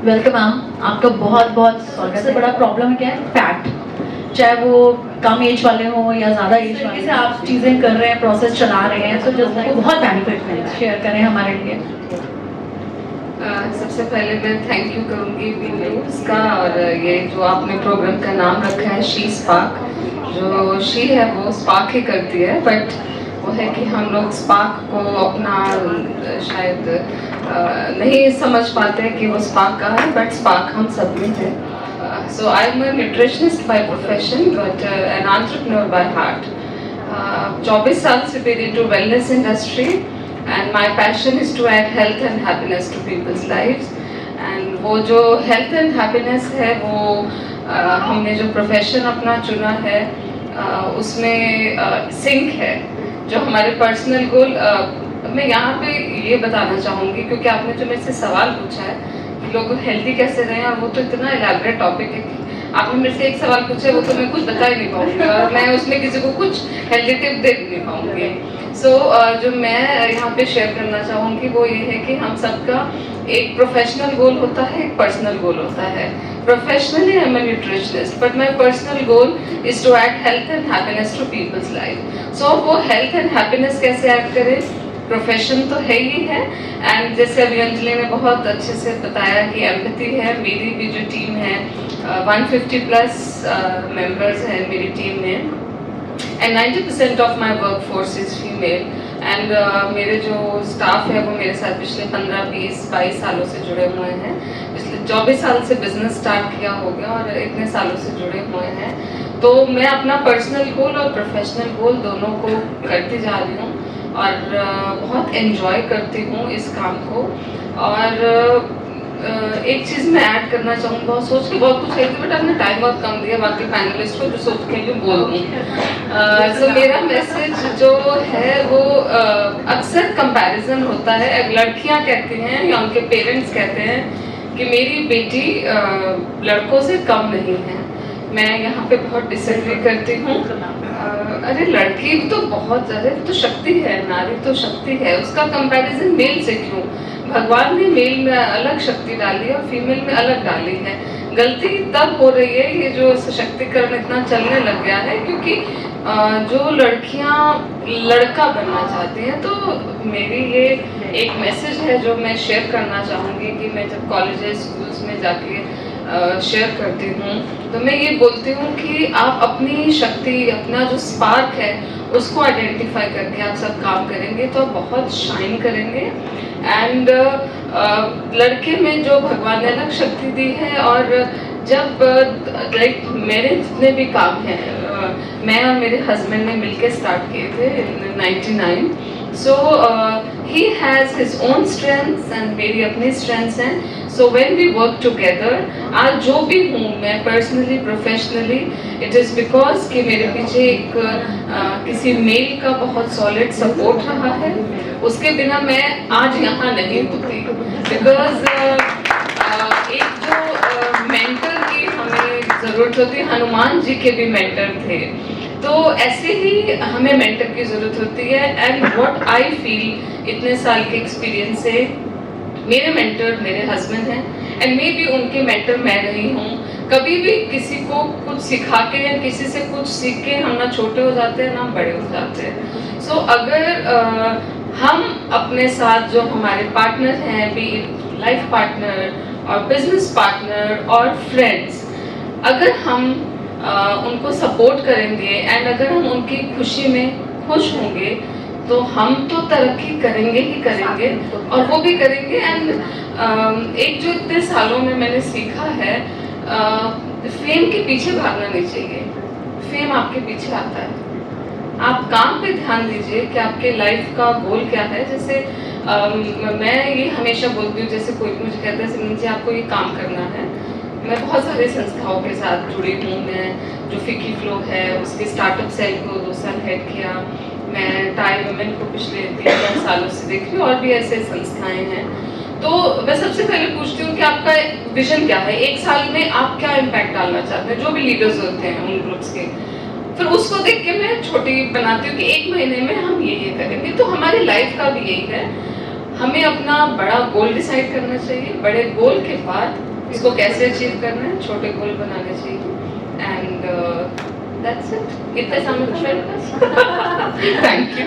Welcome ma'am, आपका बहुत बहुत स्वागत है। सबसे बड़ा प्रॉब्लम क्या है? फैट, चाहे वो कम एज वाले हो या ज़्यादा एज वाले से आप चीज़ें कर रहे हैं, प्रोसेस चला रहे हैं, तो जस्ट को बहुत बेनिफिट मिल रहा है। शेयर करें हमारे लिए। सबसे पहले मैं थैंक यू करूँगी बी न्यूज़ का, और ये जो आपने प्रोग्राम का नाम रखा है शी स्पार्क, जो शी है वो स्पार्क ही करती है, बट वो है कि हम लोग स्पार्क को अपना शायद नहीं समझ पाते कि वो स्पार्क का है, बट स्पार्क हम सब में है। So I am a nutritionist by profession but an entrepreneur by heart. 24 साल से मेरी to wellness industry, and my passion is to add health and happiness to people's lives. and वो जो health and happiness है वो हमने जो profession अपना चुना है उसमें सिंक है जो हमारे पर्सनल गोल। मैं यहाँ पे ये बताना चाहूँगी क्योंकि आपने जो मेरे से सवाल पूछा है कि लोग हेल्दी कैसे रहें, और वो तो इतना एलाबरेट टॉपिक है कि आपने मेरे से एक सवाल पूछा है वो तो मैं कुछ बता ही नहीं पाऊँगी, और मैं उसमें किसी को कुछ हेल्दी टिप दे नहीं पाऊँगी। सो जो मैं यहाँ पे शेयर करना चाहूँगी वो ये है कि हम सबका एक प्रोफेशनल गोल होता है, एक पर्सनल गोल होता है। Professionally I am a nutritionist but my personal goal is to add health and happiness to people's life. So वो हेल्थ एंड हैप्पीनेस कैसे ऐड करें? प्रोफेशन तो है ही है, एंड जैसे अभी अंजलि ने बहुत अच्छे से बताया कि एम्पैथी है। मेरी भी जो टीम है 150 प्लस मेंबर्स हैं मेरी टीम में, and 90% of my workforce is female, and मेरे जो स्टाफ है वो मेरे साथ पिछले 15, 20, 22 सालों से जुड़े हुए हैं। पिछले 24 साल से बिजनेस स्टार्ट किया हो गया और इतने सालों से जुड़े हुए हैं। तो मैं अपना पर्सनल गोल और प्रोफेशनल गोल दोनों को करती जा रही हूँ, और बहुत एंजॉय करती हूँ इस काम को। और एक चीज़ मैं ऐड करना चाहूँगी, बहुत सोच के बहुत कुछ कहती, बट आपने टाइम बहुत कम दिया बाकी पैनलिस्ट को जो सोच के भी बोल दूँ। सो मेरा मैसेज जो है वो अक्सर कंपैरिजन होता है। लड़कियाँ कहती हैं या उनके पेरेंट्स कहते हैं कि मेरी बेटी लड़कों से कम नहीं है। मैं यहाँ पे बहुत डिसएग्री करती हूँ। अरे लड़की तो बहुत, अरे तो शक्ति है, नारी तो शक्ति है, उसका कंपैरिजन मेल से क्यों? भगवान ने मेल में अलग शक्ति डाली और फीमेल में अलग डाली है। गलती तब हो रही है ये जो सशक्तिकरण इतना चलने लग गया है क्योंकि जो लड़कियां लड़का बनना चाहती हैं। तो मेरी ये एक मैसेज है जो मैं शेयर करना चाहूँगी कि मैं जब कॉलेजेस स्कूल्स में जाके शेयर करती हूँ तो मैं ये बोलती हूँ कि आप अपनी शक्ति, अपना जो स्पार्क है उसको आइडेंटिफाई करके आप सब काम करेंगे तो आप बहुत शाइन करेंगे। एंड लड़के में जो भगवान ने अलग शक्ति दी है, और जब लाइक मेरे जितने भी काम हैं मैं और मेरे हस्बैंड ने मिलके स्टार्ट किए थे in 99। So he has his own strengths and मेरी अपनी स्ट्रेंथ्स हैं। So when we work together, आज जो भी हूँ मैं personally professionally, it is because कि मेरे पीछे एक किसी मेल का बहुत सॉलिड सपोर्ट रहा है। उसके बिना मैं आज यहाँ नहीं होती, बिकॉज एक जो मेंटर की हमें ज़रूरत होती है, हनुमान जी के भी मेंटर थे, तो ऐसे ही हमें मेंटर की ज़रूरत होती है। एंड व्हाट आई फील इतने साल के एक्सपीरियंस से, मेरे मेंटर मेरे हस्बैंड हैं एंड मे बी उनके मेंटर मैं रही हूँ। कभी भी किसी को कुछ सिखा के या किसी से कुछ सीख के हम ना छोटे हो जाते हैं ना बड़े हो जाते हैं। सो अगर हम अपने साथ जो हमारे पार्टनर हैं, बी लाइफ पार्टनर और बिजनेस पार्टनर और फ्रेंड्स, अगर हम उनको सपोर्ट करेंगे एंड अगर हम उनकी खुशी में खुश होंगे तो हम तो तरक्की करेंगे ही करेंगे, और वो भी करेंगे। एंड एक जो इतने सालों में मैंने सीखा है, फेम के पीछे भागना नहीं चाहिए। फेम आपके पीछे आता है, आप काम पे ध्यान दीजिए कि आपके लाइफ का गोल क्या है। जैसे मैं ये हमेशा बोलती हूँ, जैसे कोई मुझे कहता है सिमरन जी आपको ये काम करना है, मैं बहुत सारे संस्थाओं के साथ जुड़ी हूँ। मैं जो फिकी फ्लो है उसके स्टार्टअप सेल को 2 साल हेड किया, मैं टाई वुमेन को पिछले 3-4 सालों से देख रही हूँ, और भी ऐसे संस्थाएं हैं। तो मैं सबसे पहले पूछती हूँ कि आपका विजन क्या है, 1 साल में आप क्या इम्पैक्ट डालना चाहते हैं, जो भी लीडर्स होते हैं उन ग्रुप्स के। फिर उसको देख के मैं छोटी बनाती हूँ कि 1 महीने में हम ये करेंगे। तो हमारी लाइफ का भी यही है, हमें अपना बड़ा गोल डिसाइड करना चाहिए। बड़े गोल के बाद इसको कैसे अचीव करना है, छोटे गोल बनाने चाहिए एंड दैट्स इट। इतने सामने तो मेरे पास। Thank you.